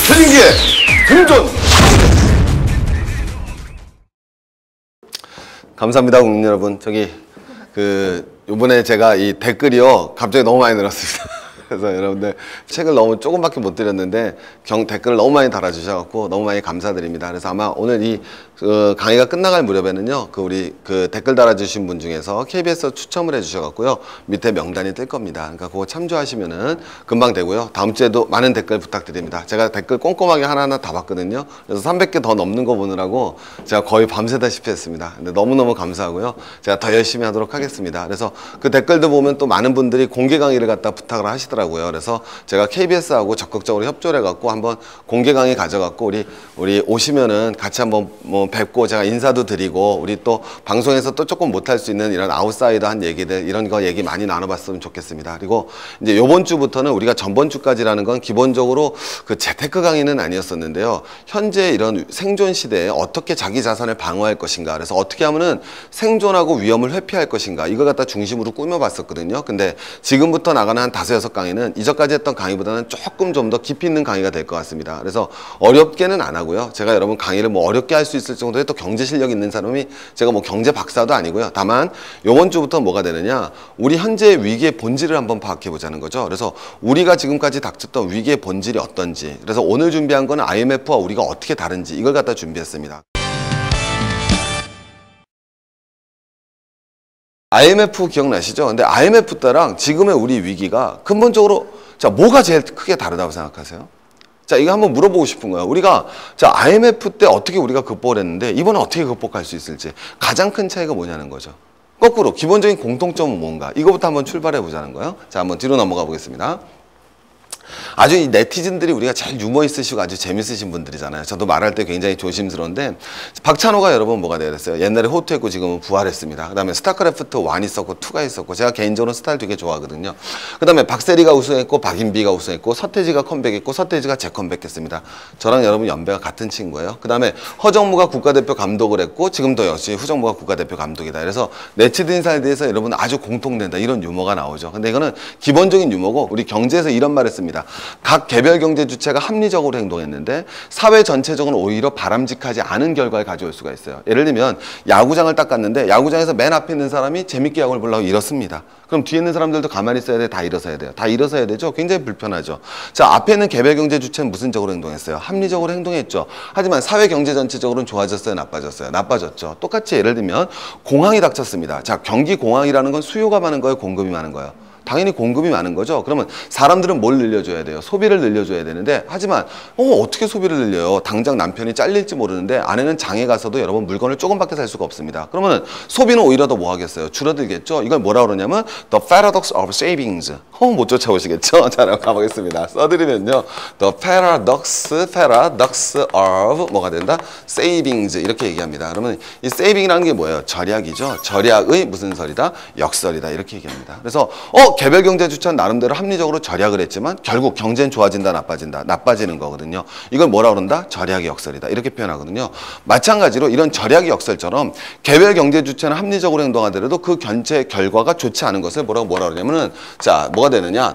트링기의 금전! 감사합니다, 국민 여러분. 요번에 제가 이 댓글이요, 갑자기 너무 많이 늘었습니다. 그래서 여러분들 책을 너무 조금밖에 못 드렸는데 댓글을 너무 많이 달아주셔서 너무 많이 감사드립니다. 그래서 아마 오늘 이 강의가 끝나갈 무렵에는요, 우리 댓글 달아주신 분 중에서 KBS 추첨을 해주셔갖고요, 밑에 명단이 뜰 겁니다. 그러니까 그거 참조하시면은 금방 되고요. 다음 주에도 많은 댓글 부탁드립니다. 제가 댓글 꼼꼼하게 하나하나 다 봤거든요. 그래서 300개 더 넘는 거 보느라고 제가 거의 밤새다시피 했습니다. 근데 너무너무 감사하고요. 제가 더 열심히 하도록 하겠습니다. 그래서 그 댓글도 보면 또 많은 분들이 공개 강의를 갖다 부탁을 하시더라고요. 그래서 제가 KBS하고 적극적으로 협조를 해갖고 한번 공개 강의 가져갖고 우리 오시면은 같이 한번 뵙고 제가 인사도 드리고, 우리 또 방송에서 또 조금 못할 수 있는 이런 아웃사이더한 얘기들, 이런 거 얘기 많이 나눠봤으면 좋겠습니다. 그리고 이제 요번 주부터는 우리가 전번 주까지라는 건 기본적으로 그 재테크 강의는 아니었었는데요. 현재 이런 생존 시대에 어떻게 자기 자산을 방어할 것인가, 그래서 어떻게 하면은 생존하고 위험을 회피할 것인가, 이걸 갖다 중심으로 꾸며봤었거든요. 근데 지금부터 나가는 한 5-6 강의는 이전까지 했던 강의보다는 조금 좀 더 깊이 있는 강의가 될 것 같습니다. 그래서 어렵게는 안 하고요. 제가 여러분 강의를 어렵게 할 수 있을 정도의 또 경제 실력 있는 사람이, 제가 경제 박사도 아니고요. 다만 요번 주부터 뭐가 되느냐, 우리 현재의 위기의 본질을 한번 파악해 보자는 거죠. 그래서 우리가 지금까지 닥쳤던 위기의 본질이 어떤지, 그래서 오늘 준비한 거는 IMF와 우리가 어떻게 다른지, 이걸 갖다 준비했습니다. IMF 기억나시죠? 근데 IMF 때랑 지금의 우리 위기가 근본적으로, 자, 뭐가 제일 크게 다르다고 생각하세요? 자, 이거 한번 물어보고 싶은 거예요. 우리가, 자, IMF 때 어떻게 우리가 극복을 했는데 이번에 어떻게 극복할 수 있을지, 가장 큰 차이가 뭐냐는 거죠. 거꾸로 기본적인 공통점은 뭔가, 이거부터 한번 출발해 보자는 거예요. 자, 한번 뒤로 넘어가 보겠습니다. 아주 이 네티즌들이 우리가 제일 유머 있으시고 아주 재밌으신 분들이잖아요. 저도 말할 때 굉장히 조심스러운데, 박찬호가 여러분 뭐가 되었어요? 옛날에 호투했고 지금은 부활했습니다. 그 다음에 스타크래프트 1 있었고 2가 있었고, 제가 개인적으로 스타일 되게 좋아하거든요. 그 다음에 박세리가 우승했고 박인비가 우승했고 서태지가 컴백했고 서태지가 재컴백했습니다. 저랑 여러분 연배가 같은 친구예요. 그 다음에 허정무가 국가대표 감독을 했고 지금도 역시 후정무가 국가대표 감독이다. 그래서 네티즌사에 대해서 여러분 아주 공통된다, 이런 유머가 나오죠. 근데 이거는 기본적인 유머고, 우리 경제에서 이런 말을 씁니다. 각 개별 경제 주체가 합리적으로 행동했는데 사회 전체적으로 오히려 바람직하지 않은 결과를 가져올 수가 있어요. 예를 들면 야구장을 딱 갔는데 야구장에서 맨 앞에 있는 사람이 재밌게 야구를 보려고 일었습니다. 그럼 뒤에 있는 사람들도 가만히 있어야 돼? 다 일어서야 돼요? 다 일어서야 되죠? 굉장히 불편하죠. 자, 앞에 있는 개별 경제 주체는 무슨 적으로 행동했어요? 합리적으로 행동했죠. 하지만 사회 경제 전체적으로는 좋아졌어요? 나빠졌어요? 나빠졌죠. 똑같이 예를 들면 공항이 닥쳤습니다. 자, 경기 공항이라는 건 수요가 많은 거예요? 공급이 많은 거예요? 당연히 공급이 많은 거죠. 그러면 사람들은 뭘 늘려줘야 돼요? 소비를 늘려줘야 되는데, 하지만 어떻게 소비를 늘려요? 당장 남편이 잘릴지 모르는데 아내는 장에 가서도 여러분 물건을 조금밖에 살 수가 없습니다. 그러면 소비는 오히려 더 뭐 하겠어요? 줄어들겠죠. 이걸 뭐라 그러냐면 The paradox of savings. 못 쫓아오시겠죠? 자, 가보겠습니다. 써드리면요, The paradox of 뭐가 된다? savings, 이렇게 얘기합니다. 그러면 이 saving이라는 게 뭐예요? 절약이죠. 절약의 무슨 설이다? 역설이다, 이렇게 얘기합니다. 그래서 개별 경제 주체는 나름대로 합리적으로 절약을 했지만 결국 경제는 좋아진다, 나빠진다? 나빠지는 거거든요. 이걸 뭐라 그런다? 절약의 역설이다, 이렇게 표현하거든요. 마찬가지로 이런 절약의 역설처럼 개별 경제 주체는 합리적으로 행동하더라도 그 경제 결과가 좋지 않은 것을 뭐라 그러냐면은, 자, 뭐가 되느냐?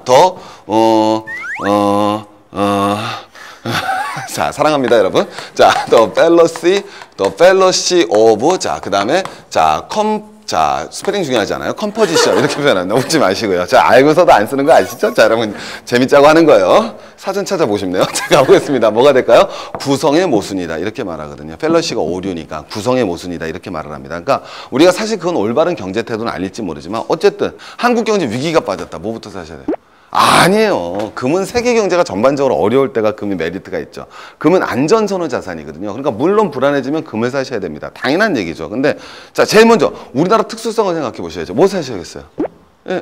자, 사랑합니다, 여러분. 자, the fallacy of, 자, 그 다음에, 자, 스페링 중요하지 않아요? 컴포지션, 이렇게 표현합니다. 웃지 마시고요. 자, 알고서도 안 쓰는 거 아시죠? 자, 여러분 재밌자고 하는 거예요. 사전 찾아보시면 자, 가보겠습니다. 뭐가 될까요? 구성의 모순이다, 이렇게 말하거든요. 펠러시가 오류니까 구성의 모순이다, 이렇게 말을 합니다. 그러니까 우리가 사실 그건 올바른 경제 태도는 아닐지 모르지만, 어쨌든 한국 경제 위기가 빠졌다. 뭐부터 사셔야 돼요? 아니에요. 금은 세계 경제가 전반적으로 어려울 때가 금이 메리트가 있죠. 금은 안전선호 자산이거든요. 그러니까 물론 불안해지면 금을 사셔야 됩니다. 당연한 얘기죠. 근데 자, 제일 먼저 우리나라 특수성을 생각해 보셔야죠. 뭐 사셔야겠어요? 예.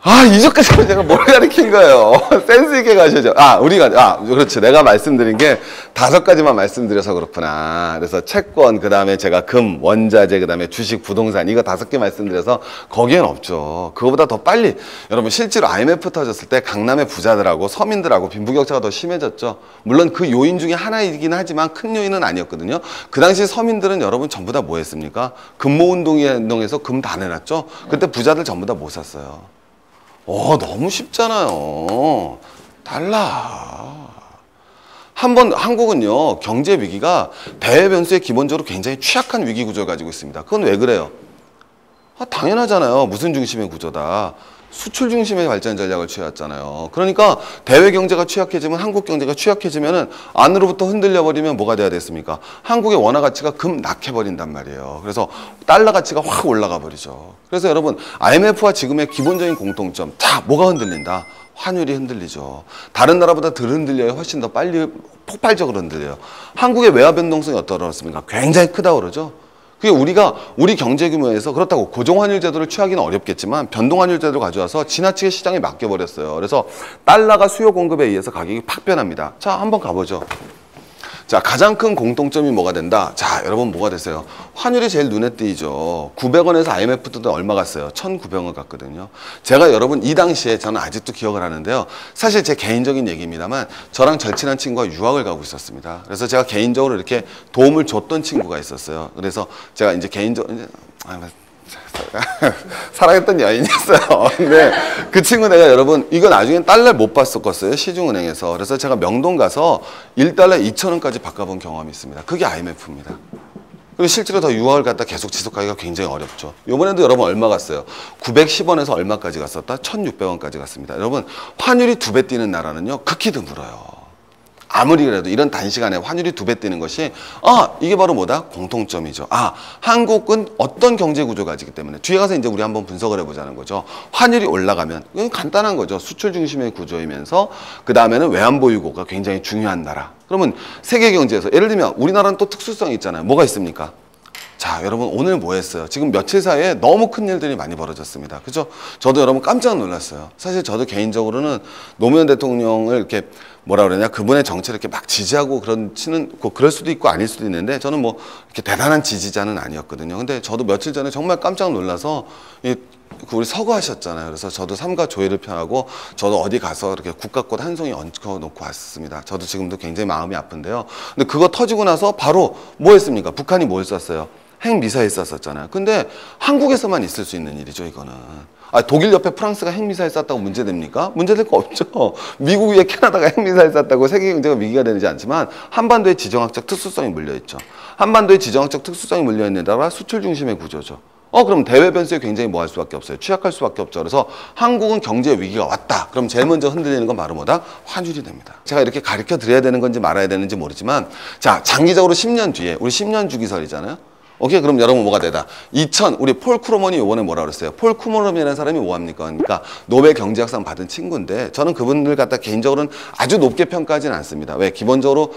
이전까지는 제가 뭘 가르친 거예요? 센스 있게 가셔야죠. 그렇지. 내가 말씀드린 게 5가지만 말씀드려서 그렇구나. 그래서 채권, 그 다음에 제가 금, 원자재, 그 다음에 주식, 부동산, 이거 5개 말씀드려서 거기엔 없죠. 그거보다 더 빨리, 여러분, 실제로 IMF 터졌을 때 강남의 부자들하고 서민들하고 빈부격차가 더 심해졌죠. 물론 그 요인 중에 하나이긴 하지만 큰 요인은 아니었거든요. 그 당시 서민들은 여러분 전부 다 뭐 했습니까? 금모운동에서 금 다 내놨죠. 그때 부자들 전부 다 뭐 샀어요? 너무 쉽잖아요. 달라. 한국은요, 경제 위기가 대외 변수에 기본적으로 굉장히 취약한 위기 구조를 가지고 있습니다. 그건 왜 그래요? 당연하잖아요. 무슨 중심의 구조다. 수출 중심의 발전 전략을 취했잖아요. 그러니까 대외 경제가 취약해지면, 한국 경제가 취약해지면은 안으로부터 흔들려 버리면 뭐가 돼야 됐습니까? 한국의 원화 가치가 급락해 버린단 말이에요. 그래서 달러 가치가 확 올라가 버리죠. 그래서 여러분, IMF와 지금의 기본적인 공통점, 뭐가 흔들린다? 환율이 흔들리죠. 다른 나라보다 덜 흔들려요. 훨씬 더 빨리 폭발적으로 흔들려요. 한국의 외화 변동성이 어떻습니까? 굉장히 크다고 그러죠. 그게 우리 경제 규모에서 그렇다고 고정환율 제도를 취하기는 어렵겠지만 변동환율 제도를 가져와서 지나치게 시장에 맡겨버렸어요. 그래서 달러가 수요 공급에 의해서 가격이 팍 변합니다. 자, 한번 가보죠. 자, 가장 큰 공통점이 뭐가 된다? 자, 여러분 뭐가 됐어요? 환율이 제일 눈에 띄죠. 900원에서 IMF 때 얼마 갔어요? 1,900원 갔거든요. 제가 여러분 이 당시에 저는 아직도 기억을 하는데요. 사실 제 개인적인 얘기입니다만 저랑 절친한 친구가 유학을 가고 있었습니다. 그래서 제가 개인적으로 이렇게 도움을 줬던 친구가 있었어요. 그래서 제가 이제 개인적으로 사랑했던 여인이었어요. 근데 그 친구 내가 여러분 이거 나중에 달러 못 봤었어요. 시중은행에서. 그래서 제가 명동 가서 1달러에 2,000원까지 바꿔본 경험이 있습니다. 그게 IMF입니다. 그리고 실제로 더 유학을 갖다 계속 지속하기가 굉장히 어렵죠. 이번에도 여러분 얼마 갔어요? 910원에서 얼마까지 갔었다? 1,600원까지 갔습니다. 여러분 환율이 2배 뛰는 나라는요 극히 드물어요. 아무리 그래도 이런 단시간에 환율이 2배 뛰는 것이 이게 바로 뭐다? 공통점이죠. 한국은 어떤 경제 구조가 가지기 때문에 뒤에 가서 이제 우리 한번 분석을 해보자는 거죠. 환율이 올라가면 이건 간단한 거죠. 수출 중심의 구조이면서 그 다음에는 외환보유고가 굉장히 중요한 나라. 그러면 세계 경제에서 예를 들면 우리나라는 또 특수성이 있잖아요. 뭐가 있습니까? 자, 여러분 오늘 뭐 했어요? 지금 며칠 사이에 너무 큰 일들이 많이 벌어졌습니다. 그죠? 저도 여러분 깜짝 놀랐어요. 사실 저도 개인적으로는 노무현 대통령을 이렇게 뭐라 그러냐, 그분의 정책을 이렇게 막 지지하고 그럴 수도 있고 아닐 수도 있는데 저는 뭐 이렇게 대단한 지지자는 아니었거든요. 근데 저도 며칠 전에 정말 깜짝 놀라서 우리 서거하셨잖아요. 그래서 저도 삼가 조의를 표하고 저도 어디 가서 이렇게 국가꽃 한 송이 얹혀놓고 왔습니다. 저도 지금도 굉장히 마음이 아픈데요. 근데 그거 터지고 나서 바로 뭐 했습니까? 북한이 뭘 쐈어요? 핵미사일 쐈었잖아요. 근데 한국에서만 있을 수 있는 일이죠, 이거는. 독일 옆에 프랑스가 핵미사일 쐈다고 문제됩니까? 문제될 거 없죠. 미국 위에 캐나다가 핵미사일 쐈다고 세계 경제가 위기가 되지 않지만 한반도에 지정학적 특수성이 물려있죠. 한반도에 지정학적 특수성이 물려있는 나라가 수출 중심의 구조죠. 그럼 대외 변수에 굉장히 뭐 할 수밖에 없어요. 취약할 수밖에 없죠. 그래서 한국은 경제 위기가 왔다. 그럼 제일 먼저 흔들리는 건 바로 뭐다? 환율이 됩니다. 제가 이렇게 가르쳐 드려야 되는 건지 말아야 되는지 모르지만 자, 장기적으로 10년 뒤에 우리 10년 주기설이잖아요. 오케이, 그럼 여러분 뭐가 되다? 우리 폴 크루먼이 요번에 뭐라 그랬어요? 폴 크루먼이라는 사람이 뭐합니까? 그러니까 노벨 경제학상 받은 친구인데 저는 그분들 갖다 개인적으로는 아주 높게 평가하지는 않습니다. 왜? 기본적으로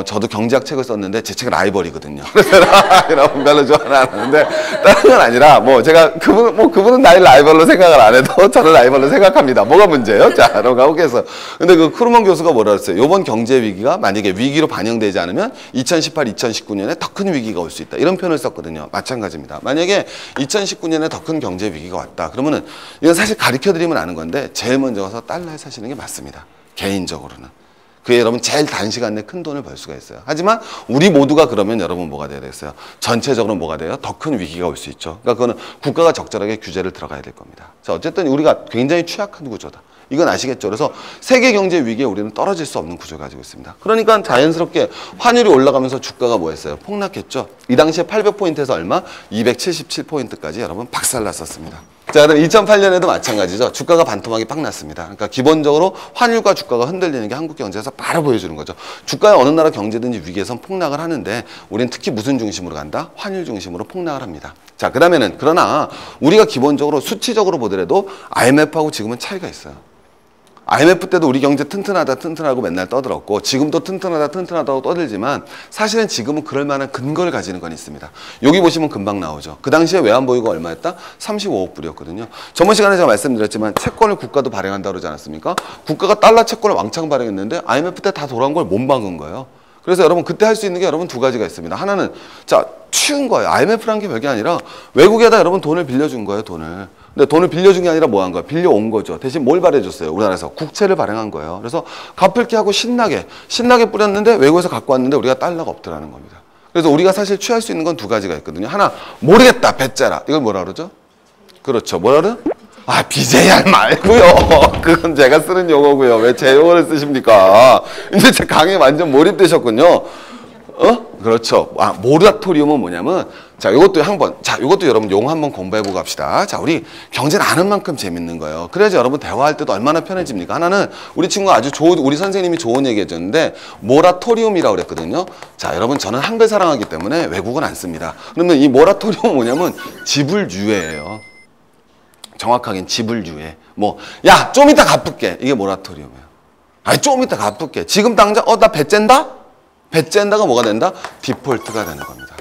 저도 경제학 책을 썼는데 제 책은 라이벌이거든요. 그래서 여러분 별로 좋아는 안 하는데 다른 건 아니라 제가 그분은 나를 라이벌로 생각을 안 해도 저는 라이벌로 생각합니다. 뭐가 문제예요? 자, 여러분 가보겠어. 근데 그 크루먼 교수가 뭐라 그랬어요? 요번 경제 위기가 만약에 위기로 반영되지 않으면 2018, 2019년에 더 큰 위기가 올 수 있다. 이런 표현을 썼거든요. 마찬가지입니다. 만약에 2019년에 더 큰 경제 위기가 왔다. 그러면은 이건 사실 가르쳐드리면 아는 건데 제일 먼저 가서 달러에 사시는 게 맞습니다. 개인적으로는. 그게 여러분 제일 단시간 내에 큰 돈을 벌 수가 있어요. 하지만 우리 모두가 그러면 여러분 뭐가 돼야 되겠어요? 전체적으로 뭐가 돼요? 더 큰 위기가 올 수 있죠. 그러니까 그거는 국가가 적절하게 규제를 들어가야 될 겁니다. 자, 어쨌든 우리가 굉장히 취약한 구조다. 이건 아시겠죠? 그래서 세계 경제 위기에 우리는 떨어질 수 없는 구조를 가지고 있습니다. 그러니까 자연스럽게 환율이 올라가면서 주가가 뭐 했어요? 폭락했죠. 이 당시에 800포인트에서 얼마? 277포인트까지 여러분 박살났었습니다. 자, 그럼 2008년에도 마찬가지죠. 주가가 반토막이 팍 났습니다. 그러니까 기본적으로 환율과 주가가 흔들리는 게 한국 경제에서 바로 보여주는 거죠. 주가의 어느 나라 경제든지 위기에선 폭락을 하는데 우리는 특히 무슨 중심으로 간다? 환율 중심으로 폭락을 합니다. 자, 그다음에는 그러나 우리가 기본적으로 수치적으로 보더라도 IMF하고 지금은 차이가 있어요. IMF 때도 우리 경제 튼튼하다 튼튼하고 맨날 떠들었고 지금도 튼튼하다 튼튼하다고 떠들지만 사실은 지금은 그럴 만한 근거를 가지는 건 있습니다. 여기 보시면 금방 나오죠. 그 당시에 외환보유고가 얼마였다? 35억 불이었거든요. 저번 시간에 제가 말씀드렸지만 채권을 국가도 발행한다고 그러지 않았습니까? 국가가 달러 채권을 왕창 발행했는데 IMF 때 다 돌아온 걸 못 막은 거예요. 그래서 여러분 그때 할 수 있는 게 여러분 두 가지가 있습니다. 하나는 자 쉬운 거예요. IMF라는 게 별게 아니라 외국에다 여러분 돈을 빌려준 거예요. 돈을. 근데 돈을 빌려준 게 아니라 뭐 한 거야? 빌려온 거죠. 대신 뭘 발행해줬어요? 우리나라에서 국채를 발행한 거예요. 그래서 갚을게 하고 신나게 뿌렸는데 외국에서 갖고 왔는데 우리가 달러가 없더라는 겁니다. 그래서 우리가 사실 취할 수 있는 건 두 가지가 있거든요. 하나 모르겠다 배째라. 이걸 뭐라 그러죠? 그렇죠. 뭐라 그래요? 아 BJR 말고요. 그건 제가 쓰는 용어고요. 왜 제 용어를 쓰십니까? 이제 제 강의에 완전 몰입되셨군요. 그렇죠. 모라토리움은 뭐냐면, 자, 요것도 요것도 여러분 용어 한번 공부해보고 갑시다. 자, 우리 경제는 아는 만큼 재밌는 거예요. 그래야지 여러분 대화할 때도 얼마나 편해집니까? 하나는 우리 친구가 우리 선생님이 좋은 얘기 해줬는데, 모라토리움이라고 그랬거든요. 자, 여러분 저는 한글 사랑하기 때문에 외국은 안 씁니다. 그러면 이 모라토리움은 뭐냐면 지불유예예요. 정확하게는 지불유예. 야, 좀 이따 갚을게. 이게 모라토리움이에요. 아니, 좀 이따 갚을게. 지금 당장, 나 배쨘다? 배쨘다가 뭐가 된다? 디폴트가 되는 겁니다.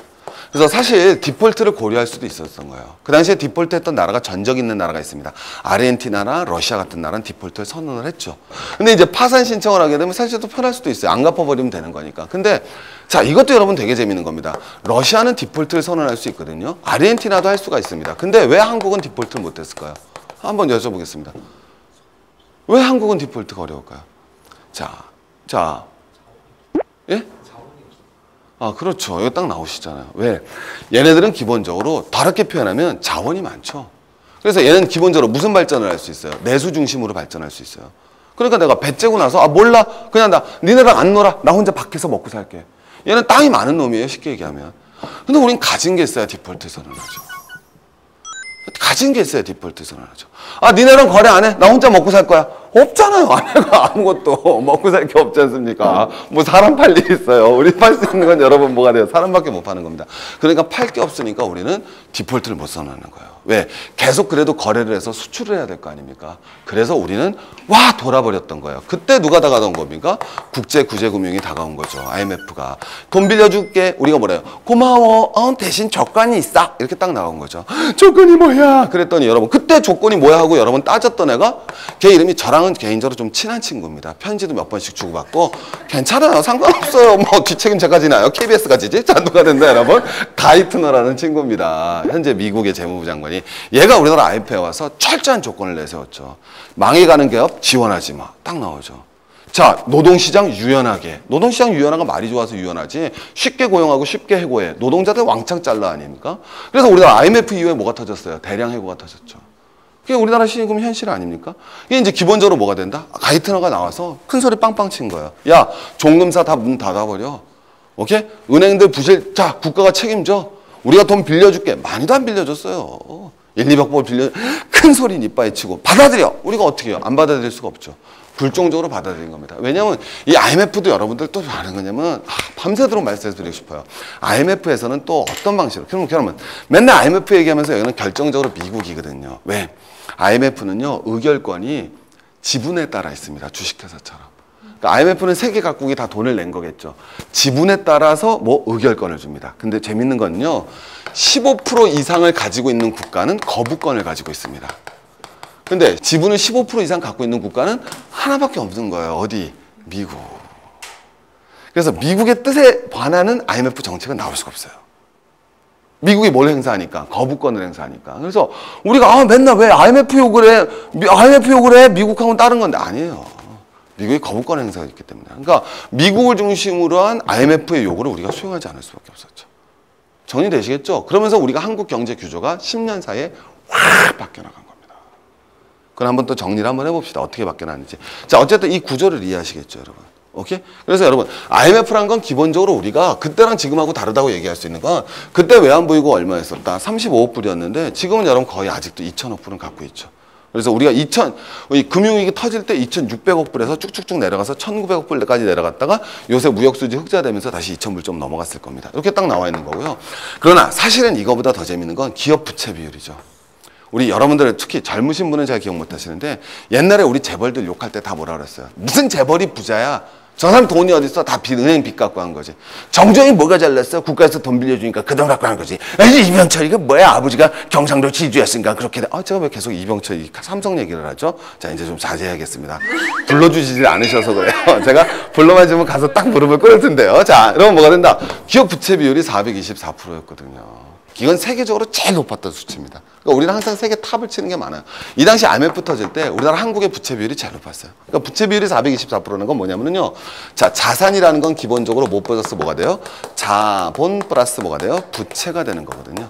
그래서 사실 디폴트를 고려할 수도 있었던 거예요. 그 당시에 디폴트 했던 나라가 전적 있는 나라가 있습니다. 아르헨티나나 러시아 같은 나라는 디폴트를 선언을 했죠. 근데 이제 파산 신청을 하게 되면 사실 또 편할 수도 있어요. 안 갚아버리면 되는 거니까. 근데 자, 이것도 여러분 되게 재밌는 겁니다. 러시아는 디폴트를 선언할 수 있거든요. 아르헨티나도 할 수가 있습니다. 근데 왜 한국은 디폴트를 못했을까요? 한번 여쭤보겠습니다. 왜 한국은 디폴트가 어려울까요? 자, 예? 그렇죠. 이거 딱 나오시잖아요. 왜? 얘네들은 기본적으로 다르게 표현하면 자원이 많죠. 그래서 얘는 기본적으로 무슨 발전을 할 수 있어요? 내수 중심으로 발전할 수 있어요. 그러니까 내가 배 째고 나서 몰라. 그냥 니네랑 안 놀아. 나 혼자 밖에서 먹고 살게. 얘는 땅이 많은 놈이에요. 쉽게 얘기하면. 근데 우린 가진 게 있어야 디폴트 선언하죠. 가진 게 있어야 디폴트 선언하죠. 니네랑 거래 안 해? 나 혼자 먹고 살 거야. 없잖아요. 아내가 아무것도 먹고 살 게 없지 않습니까? 사람 팔 일 있어요. 우리 팔 수 있는 건 여러분 뭐가 돼요? 사람밖에 못 파는 겁니다. 그러니까 팔 게 없으니까 우리는 디폴트를 못 선언하는 거예요. 왜? 계속 그래도 거래를 해서 수출을 해야 될 거 아닙니까? 그래서 우리는 돌아버렸던 거예요. 그때 누가 다가온 겁니까? 국제구제금융이 다가온 거죠. IMF가. 돈 빌려줄게. 우리가 뭐래요? 고마워. 대신 조건이 있어. 이렇게 딱 나온 거죠. 조건이 뭐야? 그랬더니 여러분 그때 조건이 뭐야 하고 여러분 따졌던 애가 걔 이름이 저랑은 개인적으로 좀 친한 친구입니다. 편지도 몇 번씩 주고받고 괜찮아요. 상관없어요. 뒷책임 제가 지나요. KBS가 지지? 자, 누가 된다 여러분? 가이트너라는 친구입니다. 현재 미국의 재무부 장관이. 얘가 우리나라 IMF에 와서 철저한 조건을 내세웠죠. 망해가는 기업 지원하지 마. 딱 나오죠. 자, 노동시장 유연하게. 노동시장 유연한가 말이 좋아서 유연하지. 쉽게 고용하고 쉽게 해고해. 노동자들 왕창 잘라 아닙니까? 그래서 우리나라 IMF 이후에 뭐가 터졌어요? 대량 해고가 터졌죠. 그게 우리나라 시금 현실 아닙니까? 이게 이제 기본적으로 뭐가 된다? 가이트너가 나와서 큰 소리 빵빵 친 거예요. 야, 종금사 다 문 닫아버려. 오케이? 은행들 부실, 자, 국가가 책임져. 우리가 돈 빌려줄게. 많이도 안 빌려줬어요. 1,200억 빌려, 큰 소리 이빠이 치고. 받아들여. 우리가 어떻게 해요? 안 받아들일 수가 없죠. 불종적으로 받아들인 겁니다. 왜냐면 이 IMF도 여러분들 또 아는 거냐면 밤새도록 말씀드리고 싶어요. IMF에서는 또 어떤 방식으로 그러면 맨날 IMF 얘기하면서 여기는 결정적으로 미국이거든요. 왜? IMF는요 의결권이 지분에 따라 있습니다. 주식회사처럼. 그러니까 IMF는 세계 각국이 다 돈을 낸 거겠죠. 지분에 따라서 의결권을 줍니다. 근데 재밌는 건요 15% 이상을 가지고 있는 국가는 거부권을 가지고 있습니다. 근데 지분을 15% 이상 갖고 있는 국가는 하나밖에 없는 거예요. 어디? 미국. 그래서 미국의 뜻에 반하는 IMF 정책은 나올 수가 없어요. 미국이 뭘 행사하니까? 거부권을 행사하니까. 그래서 우리가 맨날 왜 IMF 욕을 해? IMF 욕을 해? 미국하고는 다른 건데 아니에요. 미국이 거부권 행사가 있기 때문에. 그러니까 미국을 중심으로 한 IMF의 요구를 우리가 수용하지 않을 수밖에 없었죠. 정리되시겠죠? 그러면서 우리가 한국 경제 규조가 10년 사이에 확 바뀌어 나간 겁니다. 그럼 한번 또 정리를 한번 해봅시다. 어떻게 바뀌어나는지. 자, 어쨌든 이 구조를 이해하시겠죠, 여러분. 오케이? 그래서 여러분, IMF란 건 기본적으로 우리가 그때랑 지금하고 다르다고 얘기할 수 있는 건 그때 외환보유고 얼마였었다? 35억 불이었는데 지금은 여러분 거의 아직도 2,000억 불은 갖고 있죠. 그래서 우리가 이 금융위기 터질 때 2,600억 불에서 쭉쭉쭉 내려가서 1,900억 불까지 내려갔다가 요새 무역수지 흑자되면서 다시 2,000불 좀 넘어갔을 겁니다. 이렇게 딱 나와 있는 거고요. 그러나 사실은 이거보다 더 재밌는 건 기업 부채 비율이죠. 우리 여러분들 특히 젊으신 분은 잘 기억 못 하시는데 옛날에 우리 재벌들 욕할 때 다 뭐라 그랬어요? 무슨 재벌이 부자야? 저 사람 돈이 어딨어? 다 은행 빚 갖고 한 거지. 정종이 뭐가 잘났어? 국가에서 돈 빌려주니까 그 돈 갖고 한 거지. 아니 이병철이가 뭐야? 아버지가 경상도 지주였으니까 그렇게 돼. 제가 왜 계속 이병철 삼성 얘기를 하죠? 자 이제 좀 자제해야겠습니다. 불러주시지 않으셔서 그래요. 제가 불러만 주면 가서 딱 무릎을 꿇을 텐데요. 자 그러면 뭐가 된다? 기업 부채 비율이 424%였거든요. 이건 세계적으로 제일 높았던 수치입니다. 그러니까 우리는 항상 세계 탑을 치는 게 많아요. 이 당시 IMF 터질 때 우리나라 한국의 부채 비율이 제일 높았어요. 그러니까 부채 비율이 424%는 건 뭐냐면요. 자, 자산이라는 건 기본적으로 뭐 플러스 뭐가 돼요? 자본 플러스 뭐가 돼요? 부채가 되는 거거든요.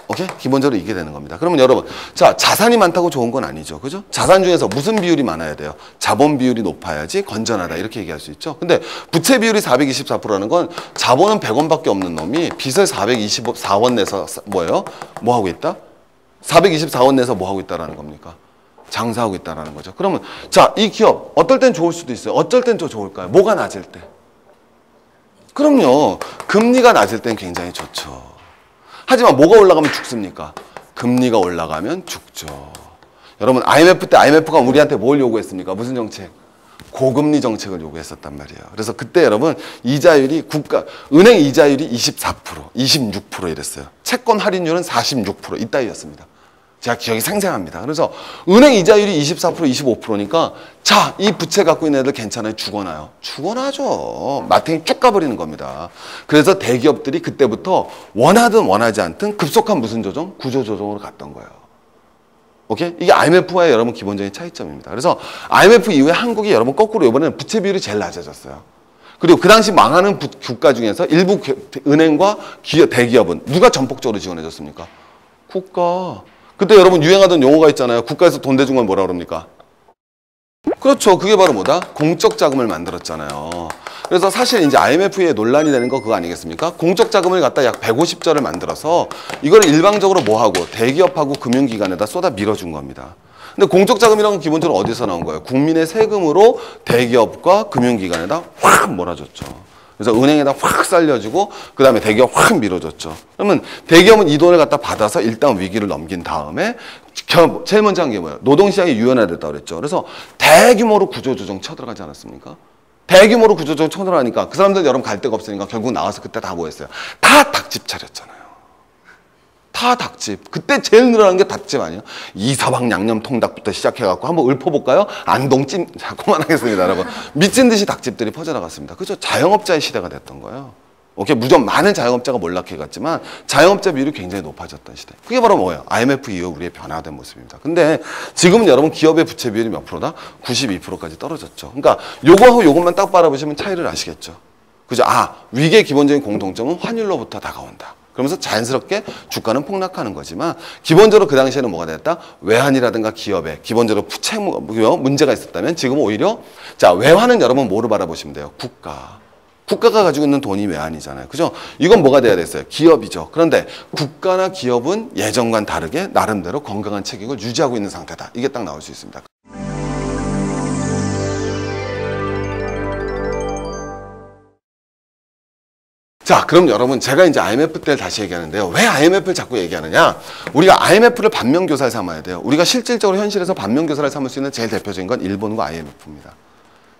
오케이? 기본적으로 이게 되는 겁니다. 그러면 여러분, 자, 자산이 많다고 좋은 건 아니죠. 그죠? 자산 중에서 무슨 비율이 많아야 돼요? 자본 비율이 높아야지 건전하다. 이렇게 얘기할 수 있죠. 근데 부채 비율이 424%라는 건 자본은 100원밖에 없는 놈이 빚을 424원 내서 뭐예요? 뭐 하고 있다? 424원 내서 뭐 하고 있다라는 겁니까? 장사하고 있다라는 거죠. 그러면 자, 이 기업 어떨 땐 좋을 수도 있어요. 어쩔 땐 더 좋을까요? 뭐가 낮을 때? 그럼요. 금리가 낮을 땐 굉장히 좋죠. 하지만 뭐가 올라가면 죽습니까? 금리가 올라가면 죽죠. 여러분 IMF 때 IMF가 우리한테 뭘 요구했습니까? 무슨 정책? 고금리 정책을 요구했었단 말이에요. 그래서 그때 여러분 이자율이 은행 이자율이 24%, 26% 이랬어요. 채권 할인율은 46% 이따위였습니다. 제가 기억이 생생합니다. 그래서 은행 이자율이 24%, 25%니까 자, 이 부채 갖고 있는 애들 괜찮아요? 죽어나요? 죽어나죠. 마탱이 쭉 가버리는 겁니다. 그래서 대기업들이 그때부터 원하든 원하지 않든 급속한 무슨 조정? 구조조정으로 갔던 거예요. 오케이? 이게 IMF와의 여러분 기본적인 차이점입니다. 그래서 IMF 이후에 한국이 여러분 거꾸로 이번에는 부채 비율이 제일 낮아졌어요. 그리고 그 당시 망하는 국가 중에서 일부 은행과 대기업은 누가 전폭적으로 지원해줬습니까? 국가. 그때 여러분 유행하던 용어가 있잖아요. 국가에서 돈 대준 건 뭐라 그럽니까? 그렇죠. 그게 바로 뭐다? 공적 자금을 만들었잖아요. 그래서 사실 이제 IMF에 논란이 되는 거 그거 아니겠습니까? 공적 자금을 갖다 약 150조를 만들어서 이걸 일방적으로 뭐 하고 대기업하고 금융기관에다 쏟아 밀어준 겁니다. 근데 공적 자금이라는 건 기본적으로 어디서 나온 거예요? 국민의 세금으로 대기업과 금융기관에다 확 몰아줬죠. 그래서 은행에다 확 살려주고 그 다음에 대기업 확 밀어줬죠. 그러면 대기업은 이 돈을 갖다 받아서 일단 위기를 넘긴 다음에 제일 먼저 한 게 뭐예요? 노동시장이 유연화됐다고 그랬죠. 그래서 대규모로 구조조정 쳐들어가지 않았습니까? 대규모로 구조조정 쳐들어가니까 그 사람들 여러분 갈 데가 없으니까 결국 나와서 그때 다 뭐 했어요? 다 닭집 차렸잖아요. 다 닭집. 그때 제일 늘어난 게 닭집 아니에요? 이서방 양념통닭부터 시작해갖고 한번 읊어볼까요? 안동찜, 자, 그만하겠습니다, 여러분. 미친 듯이 닭집들이 퍼져나갔습니다. 그죠? 자영업자의 시대가 됐던 거예요. 오케이, 무조건 많은 자영업자가 몰락해갔지만 자영업자 비율이 굉장히 높아졌던 시대. 그게 바로 뭐예요? IMF 이후 우리의 변화된 모습입니다. 근데 지금은 여러분 기업의 부채 비율이 몇 프로다? 92%까지 떨어졌죠. 그러니까 요거하고 요것만 딱 바라보시면 차이를 아시겠죠? 그죠? 아, 위기의 기본적인 공통점은 환율로부터 다가온다. 그러면서 자연스럽게 주가는 폭락하는 거지만 기본적으로 그 당시에는 뭐가 됐다? 외환이라든가 기업에 기본적으로 부채 문제가 있었다면 지금은 오히려 자, 외환은 여러분 뭐로 바라보시면 돼요? 국가. 국가가 가지고 있는 돈이 외환이잖아요. 그죠? 이건 뭐가 돼야 됐어요? 기업이죠. 그런데 국가나 기업은 예전과는 다르게 나름대로 건강한 체격을 유지하고 있는 상태다. 이게 딱 나올 수 있습니다. 자, 그럼 여러분 제가 이제 IMF 때를 다시 얘기하는데요. 왜 IMF를 자꾸 얘기하느냐? 우리가 IMF를 반면교사를 삼아야 돼요. 우리가 실질적으로 현실에서 반면교사를 삼을 수 있는 제일 대표적인 건 일본과 IMF입니다.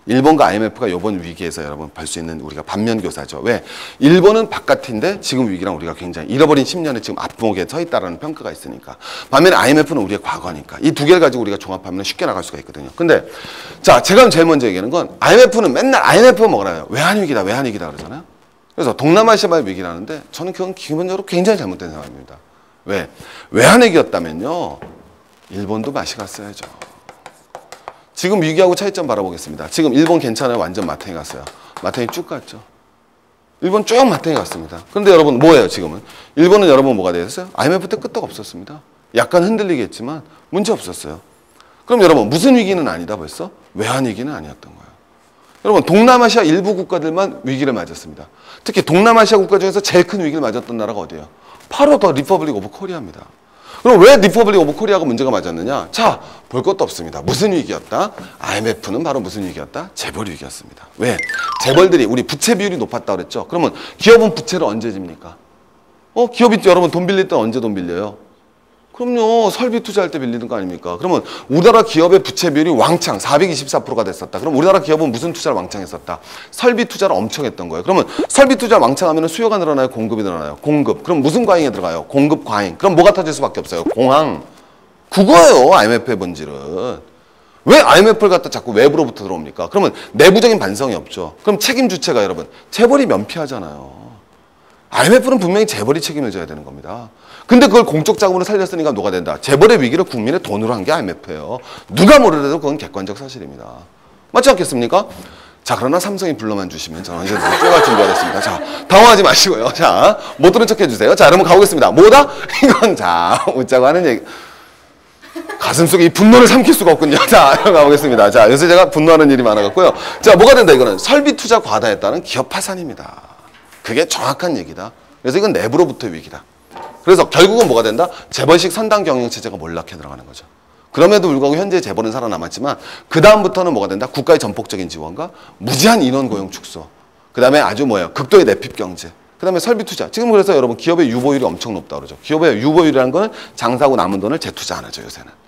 일본과 IMF가 이번 위기에서 여러분 볼 수 있는 우리가 반면교사죠. 왜? 일본은 바깥인데 지금 위기랑 우리가 굉장히 잃어버린 10년에 지금 앞목에 서 있다라는 평가가 있으니까. 반면에 IMF는 우리의 과거니까. 이 두 개를 가지고 우리가 종합하면 쉽게 나갈 수가 있거든요. 근데 자, 제가 제일 먼저 얘기하는 건 IMF는 맨날 IMF가 뭐라요? 외환위기다, 외환위기다 그러잖아요. 그래서 동남아시아의 위기라는데 저는 그건 기본적으로 굉장히 잘못된 상황입니다. 왜? 외환위기였다면요. 일본도 맛이 갔어야죠. 지금 위기하고 차이점 바라보겠습니다. 지금 일본 괜찮아요? 완전 마탱이 갔어요. 마탱이 쭉 갔죠. 일본 쭉 마탱이 갔습니다. 그런데 여러분 뭐예요 지금은? 일본은 여러분 뭐가 되었어요? IMF 때 끄떡 없었습니다. 약간 흔들리겠지만 문제 없었어요. 그럼 여러분 무슨 위기는 아니다 벌써? 외환위기는 아니었던 거예요. 여러분 동남아시아 일부 국가들만 위기를 맞았습니다. 특히 동남아시아 국가 중에서 제일 큰 위기를 맞았던 나라가 어디예요? 바로 더 리퍼블릭 오브 코리아입니다. 그럼 왜 리퍼블릭 오브 코리아가 문제가 맞았느냐? 자, 볼 것도 없습니다. 무슨 위기였다? IMF는 바로 무슨 위기였다? 재벌 위기였습니다. 왜? 재벌들이 우리 부채 비율이 높았다고 그랬죠? 그러면 기업은 부채를 언제 집니까? 기업이 여러분 돈 빌릴 때 언제 돈 빌려요? 그럼요. 설비 투자할 때 빌리는 거 아닙니까? 그러면 우리나라 기업의 부채 비율이 왕창 424%가 됐었다. 그럼 우리나라 기업은 무슨 투자를 왕창 했었다? 설비 투자를 엄청 했던 거예요. 그러면 설비 투자를 왕창 하면 수요가 늘어나요? 공급이 늘어나요? 공급. 그럼 무슨 과잉에 들어가요? 공급 과잉. 그럼 뭐가 터질 수밖에 없어요? 공황. 그거예요. IMF의 본질은. 왜 IMF를 갖다 자꾸 외부로부터 들어옵니까? 그러면 내부적인 반성이 없죠. 그럼 책임 주체가 여러분 재벌이 면피하잖아요. IMF는 분명히 재벌이 책임을 져야 되는 겁니다. 근데 그걸 공적 자금으로 살렸으니까 뭐가 된다? 재벌의 위기를 국민의 돈으로 한 게 IMF예요. 누가 뭐래도 그건 객관적 사실입니다. 맞지 않겠습니까? 자, 그러나 삼성이 불러만 주시면 저는 언제든지 쪼갈 준비하겠습니다. 자, 당황하지 마시고요. 자, 못 들은 척 해주세요. 자, 여러분 가보겠습니다. 뭐다? 이건 자, 웃자고 하는 얘기. 가슴속에 이 분노를 삼킬 수가 없군요. 자, 가보겠습니다. 자, 요새 제가 분노하는 일이 많아갖고요. 자, 뭐가 된다? 이거는 설비 투자 과다에 따른 기업 파산입니다. 그게 정확한 얘기다. 그래서 이건 내부로부터의 위기다. 그래서 결국은 뭐가 된다? 재벌식 선당 경영체제가 몰락해 들어가는 거죠. 그럼에도 불구하고 현재 재벌은 살아남았지만 그 다음부터는 뭐가 된다? 국가의 전폭적인 지원과 무제한 인원 고용 축소. 그 다음에 아주 뭐예요? 극도의 내핍 경제. 그 다음에 설비 투자. 지금 그래서 여러분 기업의 유보율이 엄청 높다 그러죠. 기업의 유보율이라는 거는 장사하고 남은 돈을 재투자 안 하죠, 요새는.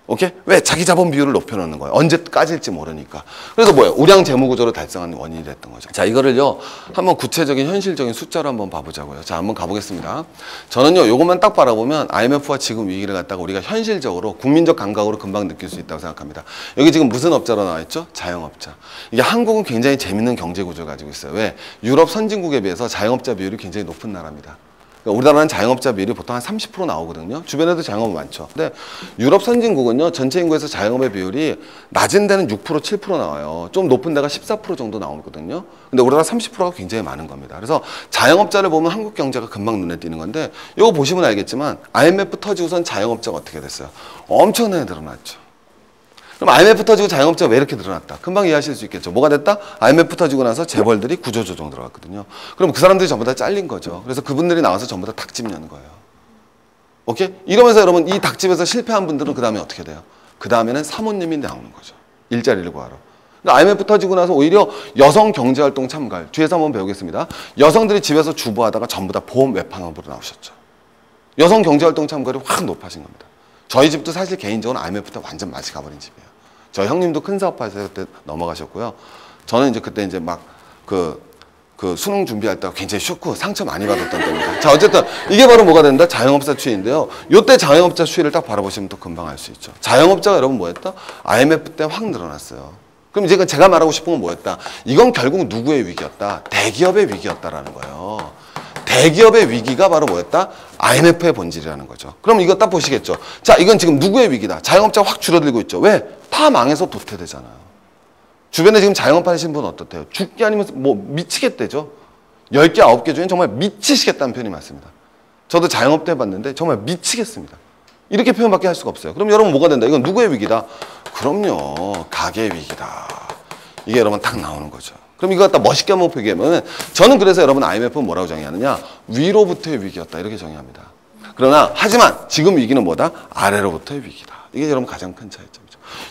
오케이? 왜? 자기 자본 비율을 높여놓는 거예요. 언제 까질지 모르니까. 그래서 뭐예요? 우량 재무 구조를 달성하는 원인이 됐던 거죠. 자, 이거를요, 한번 구체적인 현실적인 숫자로 한번 봐보자고요. 자, 한번 가보겠습니다. 저는요, 요것만 딱 바라보면 IMF와 지금 위기를 갖다가 우리가 현실적으로 국민적 감각으로 금방 느낄 수 있다고 생각합니다. 여기 지금 무슨 업자로 나와 있죠? 자영업자. 이게 한국은 굉장히 재밌는 경제 구조를 가지고 있어요. 왜? 유럽 선진국에 비해서 자영업자 비율이 굉장히 높은 나라입니다. 우리나라는 자영업자 비율이 보통 한 30% 나오거든요. 주변에도 자영업이 많죠. 근데 유럽 선진국은요, 전체 인구에서 자영업의 비율이 낮은 데는 6%, 7% 나와요. 좀 높은 데가 14% 정도 나오거든요. 근데 우리나라 30%가 굉장히 많은 겁니다. 그래서 자영업자를 보면 한국 경제가 금방 눈에 띄는 건데, 이거 보시면 알겠지만 IMF 터지고선 자영업자가 어떻게 됐어요? 엄청나게 늘어났죠. 그럼 IMF 터지고 자영업자가 왜 이렇게 늘어났다? 금방 이해하실 수 있겠죠. 뭐가 됐다? IMF 터지고 나서 재벌들이 구조조정 들어갔거든요. 그럼 그 사람들이 전부 다 잘린 거죠. 그래서 그분들이 나와서 전부 다 닭집 여는 거예요. 오케이? 이러면서 여러분 이 닭집에서 실패한 분들은 그 다음에 어떻게 돼요? 그 다음에는 사모님이 나오는 거죠. 일자리를 구하러. 그러니까 IMF 터지고 나서 오히려 여성 경제활동 참가율. 뒤에서 한번 배우겠습니다. 여성들이 집에서 주부하다가 전부 다 보험 외판업으로 나오셨죠. 여성 경제활동 참가율이 확 높아진 겁니다. 저희 집도 사실 개인적으로 IMF 때 완전 맛이 가버린 집이에요. 저희 형님도 큰 사업하실 때 넘어가셨고요. 저는 이제 그때 이제 막 그 수능 준비할 때 굉장히 쇼크, 상처 많이 받았던 때입니다. 자, 어쨌든 이게 바로 뭐가 된다? 자영업자 추이인데요. 요때 자영업자 추이를 딱 바라보시면 또 금방 알 수 있죠. 자영업자가 여러분 뭐였다? IMF 때 확 늘어났어요. 그럼 이제 제가 말하고 싶은 건 뭐였다? 이건 결국 누구의 위기였다? 대기업의 위기였다라는 거예요. 대기업의 위기가 바로 뭐였다? IMF의 본질이라는 거죠. 그럼 이거 딱 보시겠죠. 자, 이건 지금 누구의 위기다? 자영업자가 확 줄어들고 있죠. 왜? 다 망해서 도태되잖아요. 주변에 지금 자영업 하시는 분은 어떻대요? 죽기 아니면 뭐 미치겠대죠. 10개, 9개 중에 정말 미치시겠다는 표현이 맞습니다. 저도 자영업 때 해봤는데 정말 미치겠습니다. 이렇게 표현밖에 할 수가 없어요. 그럼 여러분 뭐가 된다? 이건 누구의 위기다? 그럼요. 가게의 위기다. 이게 여러분 딱 나오는 거죠. 그럼 이거 갖다 멋있게 한번 표기하면 저는 그래서 여러분 IMF는 뭐라고 정의하느냐? 위로부터의 위기였다. 이렇게 정의합니다. 그러나 하지만 지금 위기는 뭐다? 아래로부터의 위기다. 이게 여러분 가장 큰 차이점이죠.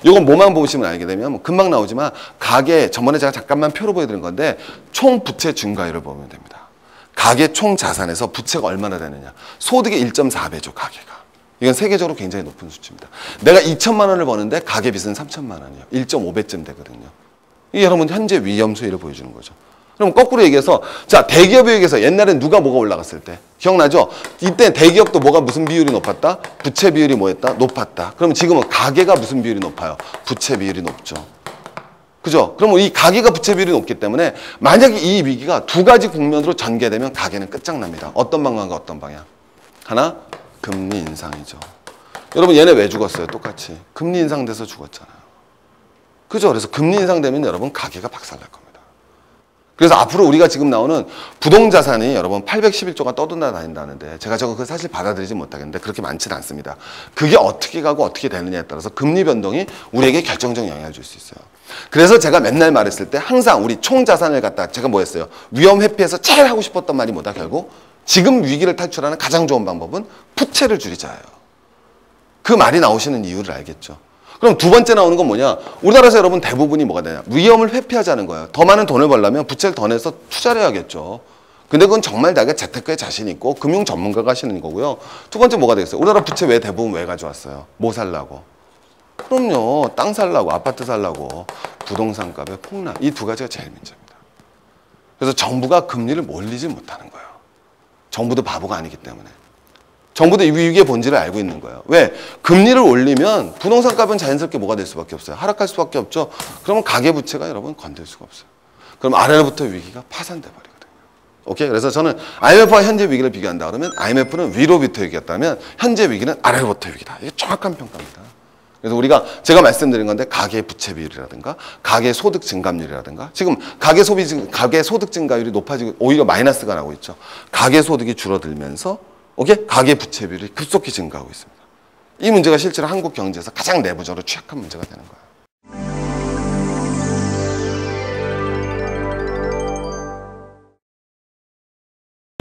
이건 뭐만 보시면 알게 되면 금방 나오지만 가계, 저번에 제가 잠깐만 표로 보여드린 건데 총 부채 증가율을 보면 됩니다. 가계 총 자산에서 부채가 얼마나 되느냐. 소득의 1.4배죠. 가계가. 이건 세계적으로 굉장히 높은 수치입니다. 내가 2천만 원을 버는데 가계 빚은 3천만 원이에요. 1.5배쯤 되거든요. 이게 여러분 현재 위험 수위를 보여주는 거죠. 그럼 거꾸로 얘기해서 자, 대기업에 의해서 옛날엔 누가 뭐가 올라갔을 때 기억나죠? 이때 대기업도 뭐가 무슨 비율이 높았다? 부채 비율이 뭐였다? 높았다. 그럼 지금은 가계가 무슨 비율이 높아요? 부채 비율이 높죠. 그죠? 그럼 이 가계가 부채 비율이 높기 때문에 만약에 이 위기가 두 가지 국면으로 전개되면 가계는 끝장납니다. 어떤 방향과 어떤 방향? 하나, 금리 인상이죠. 여러분 얘네 왜 죽었어요? 똑같이 금리 인상돼서 죽었잖아요. 그죠? 그래서 금리 인상되면 여러분 가계가 박살날 겁니다. 그래서 앞으로 우리가 지금 나오는 부동자산이 여러분 811조가 떠돌아다닌다는데 제가 저거 그 사실 받아들이지 못하겠는데 그렇게 많지는 않습니다. 그게 어떻게 가고 어떻게 되느냐에 따라서 금리 변동이 우리에게 결정적 영향을 줄 수 있어요. 그래서 제가 맨날 말했을 때 항상 우리 총자산을 갖다 제가 뭐 했어요? 위험 회피해서 제일 하고 싶었던 말이 뭐다? 결국 지금 위기를 탈출하는 가장 좋은 방법은 부채를 줄이자예요. 그 말이 나오시는 이유를 알겠죠. 그럼 두 번째 나오는 건 뭐냐? 우리나라에서 여러분 대부분이 뭐가 되냐? 위험을 회피하자는 거예요. 더 많은 돈을 벌려면 부채를 더 내서 투자를 해야겠죠. 근데 그건 정말 자기가 재테크에 자신 있고 금융 전문가가 하시는 거고요. 두 번째 뭐가 되겠어요? 우리나라 부채 왜 대부분 왜 가져왔어요? 뭐 살라고? 그럼요. 땅 살라고, 아파트 살라고, 부동산 값의 폭락. 이 두 가지가 제일 문제입니다. 그래서 정부가 금리를 몰리지 못하는 거예요. 정부도 바보가 아니기 때문에. 정부도 이 위기의 본질을 알고 있는 거예요. 왜? 금리를 올리면 부동산 값은 자연스럽게 뭐가 될 수밖에 없어요. 하락할 수밖에 없죠. 그러면 가계부채가 여러분 건들 수가 없어요. 그럼 아래로부터 위기가 파산돼 버리거든요. 오케이? 그래서 저는 IMF와 현재 위기를 비교한다 그러면 IMF는 위로부터 위기였다면 현재 위기는 아래로부터 위기다. 이게 정확한 평가입니다. 그래서 우리가 제가 말씀드린 건데 가계 부채 비율이라든가 가계 소득 증감률이라든가 지금 가계 소득 증가율이 높아지고 오히려 마이너스가 나고 있죠. 가계 소득이 줄어들면서 오케이? 가계 부채 비율이 급속히 증가하고 있습니다. 이 문제가 실제로 한국 경제에서 가장 내부적으로 취약한 문제가 되는 거예요.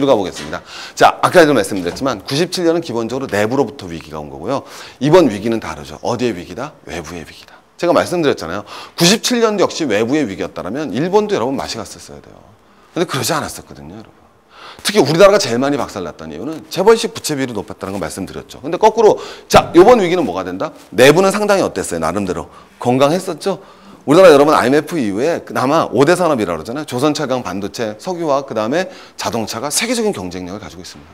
가보겠습니다. 자, 아까도 말씀드렸지만 97년은 기본적으로 내부로부터 위기가 온 거고요. 이번 위기는 다르죠. 어디의 위기다? 외부의 위기다. 제가 말씀드렸잖아요. 97년도 역시 외부의 위기였다면 일본도 여러분 맛이 갔었어야 돼요. 근데 그러지 않았었거든요, 여러분. 특히 우리나라가 제일 많이 박살났던 이유는 재벌식 부채 비율이 높았다는 걸 말씀드렸죠. 근데 거꾸로 자, 이번 위기는 뭐가 된다? 내부는 상당히 어땠어요? 나름대로 건강했었죠. 우리나라 여러분 IMF 이후에 그나마 5대 산업이라고 그러잖아요. 조선차강, 반도체, 석유화학, 그 다음에 자동차가 세계적인 경쟁력을 가지고 있습니다.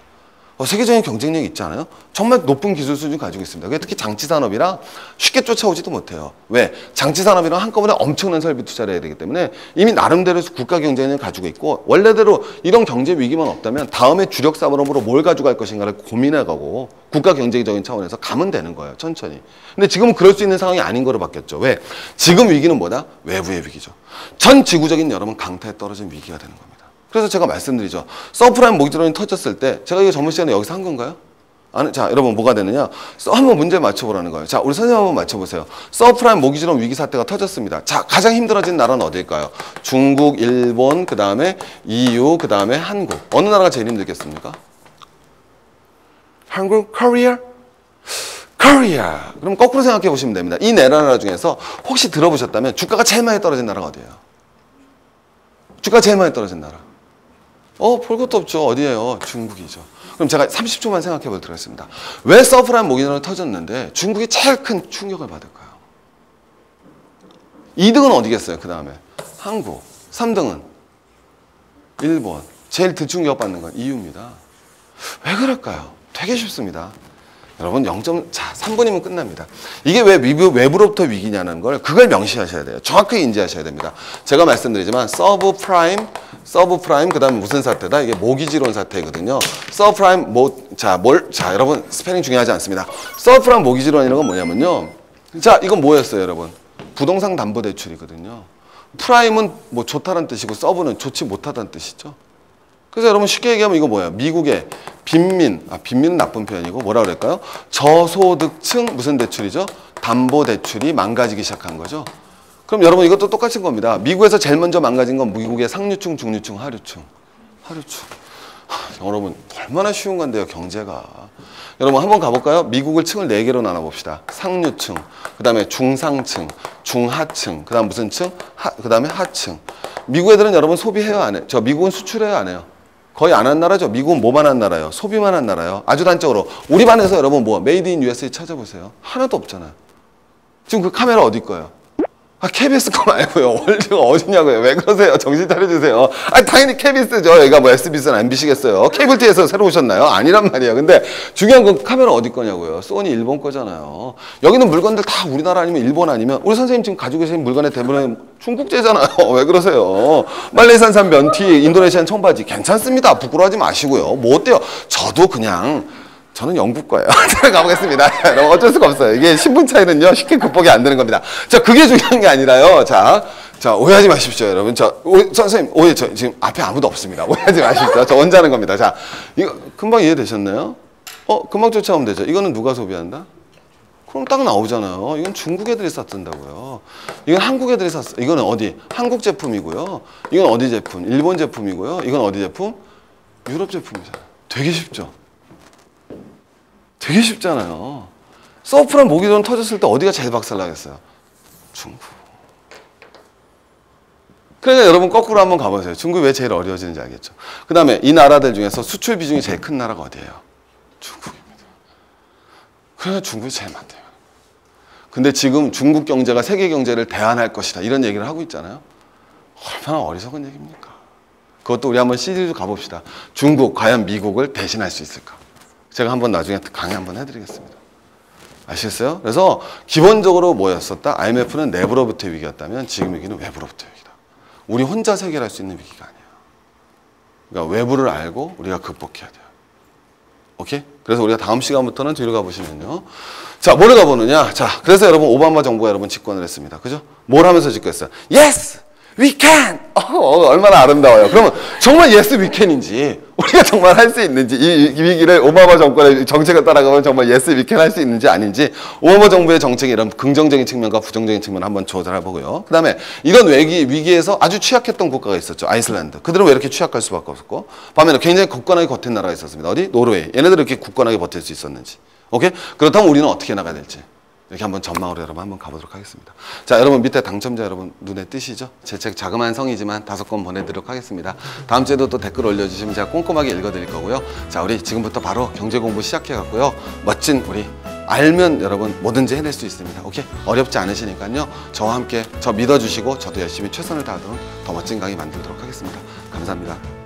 세계적인 경쟁력이 있지 않아요? 정말 높은 기술 수준 가지고 있습니다. 특히 장치산업이라 쉽게 쫓아오지도 못해요. 왜? 장치산업이랑 한꺼번에 엄청난 설비 투자를 해야 되기 때문에 이미 나름대로 국가 경쟁력을 가지고 있고 원래대로 이런 경제 위기만 없다면 다음에 주력 산업으로 뭘 가져갈 것인가를 고민해가고 국가 경제적인 차원에서 가면 되는 거예요. 천천히. 근데 지금은 그럴 수 있는 상황이 아닌 거로 바뀌었죠. 왜? 지금 위기는 뭐다? 외부의 위기죠. 전 지구적인 여러분 강타에 떨어진 위기가 되는 겁니다. 그래서 제가 말씀드리죠. 서프라임 모기지론이 터졌을 때 제가 이거 전문 시간에 여기서 한 건가요? 아니, 자, 여러분 뭐가 되느냐? 한번 문제 맞춰보라는 거예요. 자, 우리 선생님 한번 맞춰보세요. 서프라임 모기지론 위기 사태가 터졌습니다. 자, 가장 힘들어진 나라는 어디일까요? 중국, 일본, 그 다음에 EU, 그 다음에 한국. 어느 나라가 제일 힘들겠습니까? 한국, 코리아? 코리아. 그럼 거꾸로 생각해 보시면 됩니다. 이 네 나라 중에서 혹시 들어보셨다면 주가가 제일 많이 떨어진 나라가 어디예요? 주가가 제일 많이 떨어진 나라. 볼 것도 없죠. 어디예요? 중국이죠. 그럼 제가 30초만 생각해 보도록 하겠습니다. 왜 서프라임 모기지론이 터졌는데 중국이 제일 큰 충격을 받을까요? 2등은 어디겠어요? 그 다음에 한국. 3등은 일본. 제일 뒷충격 받는 건 EU입니다. 왜 그럴까요? 되게 쉽습니다. 여러분 3분이면 끝납니다. 이게 왜 외부로부터 위기냐는 걸 그걸 명시하셔야 돼요. 정확하게 인지하셔야 됩니다. 제가 말씀드리지만 서브프라임 그 다음에 무슨 사태다? 이게 모기지론 사태거든요. 서브프라임 자 여러분 스페링 중요하지 않습니다. 서브프라임 모기지론이라는 건 뭐냐면요. 자 이건 뭐였어요 여러분? 부동산 담보대출이거든요. 프라임은 뭐 좋다는 뜻이고 서브는 좋지 못하다는 뜻이죠. 그래서 여러분 쉽게 얘기하면 이거 뭐예요? 미국의 빈민은 나쁜 표현이고 뭐라 그럴까요? 저소득층 무슨 대출이죠? 담보대출이 망가지기 시작한 거죠. 그럼 여러분 이것도 똑같은 겁니다. 미국에서 제일 먼저 망가진 건 미국의 상류층, 중류층, 하류층. 여러분 얼마나 쉬운 건데요 경제가. 여러분 한번 가볼까요? 미국을 층을 4개로 나눠봅시다. 상류층, 그 다음에 중상층, 중하층, 그 다음 무슨 층? 그 다음에 하층. 미국 애들은 여러분 소비해요 안 해요? 미국은 수출해요 안 해요? 거의 안 한 나라죠. 미국은 뭐만 한 나라예요? 소비만 한 나라예요. 아주 단적으로 우리 반에서 여러분 메이드 인 USA 찾아보세요. 하나도 없잖아요. 지금 그 카메라 어디 거예요? KBS 거 말고요. 월드가 어디냐고요. 왜 그러세요? 정신 차려주세요. 당연히 KBS죠. 여기가 SBS나 MBC겠어요. 케이블TV에서 새로 오셨나요? 아니란 말이에요. 근데 중요한 건 카메라 어디 거냐고요. 소니 일본 거잖아요. 여기는 물건들 다 우리나라 아니면 일본 아니면 우리 선생님 지금 가지고 계신 물건의 대부분은 중국제잖아요. 왜 그러세요? 말레이산산 면티, 인도네시안 청바지 괜찮습니다. 부끄러워하지 마시고요. 뭐 어때요? 저는 영국 거예요. 가보겠습니다. 어쩔 수가 없어요. 이게 신분 차이는요, 쉽게 극복이 안 되는 겁니다. 자, 그게 중요한 게 아니라요. 자, 오해하지 마십시오, 여러분. 선생님, 지금 앞에 아무도 없습니다. 오해하지 마십시오. 저 혼자 하는 겁니다. 자, 이거 금방 이해되셨나요? 금방 쫓아오면 되죠. 이거는 누가 소비한다? 그럼 딱 나오잖아요. 이건 중국 애들이 샀던다고요. 이건 한국 애들이 샀어. 이거는 어디? 한국 제품이고요. 이건 어디 제품? 일본 제품이고요. 이건 어디 제품? 유럽 제품이잖아요. 되게 쉽죠? 되게 쉽잖아요. 서프라임 모기지론 터졌을 때 어디가 제일 박살나겠어요? 중국. 그러니까 여러분 거꾸로 한번 가보세요. 중국이 왜 제일 어려워지는지 알겠죠? 그 다음에 이 나라들 중에서 수출 비중이 제일 큰 나라가 어디예요? 중국입니다. 그래서 중국이 제일 많대요. 근데 지금 중국 경제가 세계 경제를 대안할 것이다 이런 얘기를 하고 있잖아요. 얼마나 어리석은 얘기입니까? 그것도 우리 한번 시리즈 가봅시다. 중국 과연 미국을 대신할 수 있을까? 제가 한번 나중에 강의 한번 해드리겠습니다. 아시겠어요? 그래서 기본적으로 뭐였었다? IMF는 내부로부터의 위기였다면 지금 위기는 외부로부터의 위기다. 우리 혼자서 해결할 수 있는 위기가 아니야. 그러니까 외부를 알고 우리가 극복해야 돼요. 오케이? 그래서 우리가 다음 시간부터는 뒤로 가보시면요. 자, 뭐를 가보느냐? 자, 그래서 여러분 오바마 정부가 여러분 집권을 했습니다. 그죠? 뭘 하면서 집권했어요? Yes! We can! 얼마나 아름다워요. 그러면 정말 yes, we can인지 우리가 정말 할 수 있는지 이 위기를 오바마 정권의 정책을 따라가면 정말 yes, we can 할 수 있는지 아닌지 오바마 정부의 정책의 이런 긍정적인 측면과 부정적인 측면을 한번 조사해 보고요. 그 다음에 이런 위기에서 아주 취약했던 국가가 있었죠. 아이슬란드. 그들은 왜 이렇게 취약할 수밖에 없었고 반면에 굉장히 굳건하게 버틴 나라가 있었습니다. 어디? 노르웨이. 얘네들은 이렇게 굳건하게 버틸 수 있었는지. 오케이? 그렇다면 우리는 어떻게 나가야 될지. 이렇게 한번 전망으로 여러분 한번 가보도록 하겠습니다. 자, 여러분 밑에 당첨자 여러분 눈에 띄시죠? 제 책 자그마한 성이지만 5권 보내드리도록 하겠습니다. 다음 주에도 또 댓글 올려주시면 제가 꼼꼼하게 읽어드릴 거고요. 자, 우리 지금부터 바로 경제 공부 시작해갖고요. 멋진 우리 알면 여러분 뭐든지 해낼 수 있습니다. 오케이? 어렵지 않으시니까요. 저와 함께 저 믿어주시고 저도 열심히 최선을 다하도록 더 멋진 강의 만들도록 하겠습니다. 감사합니다.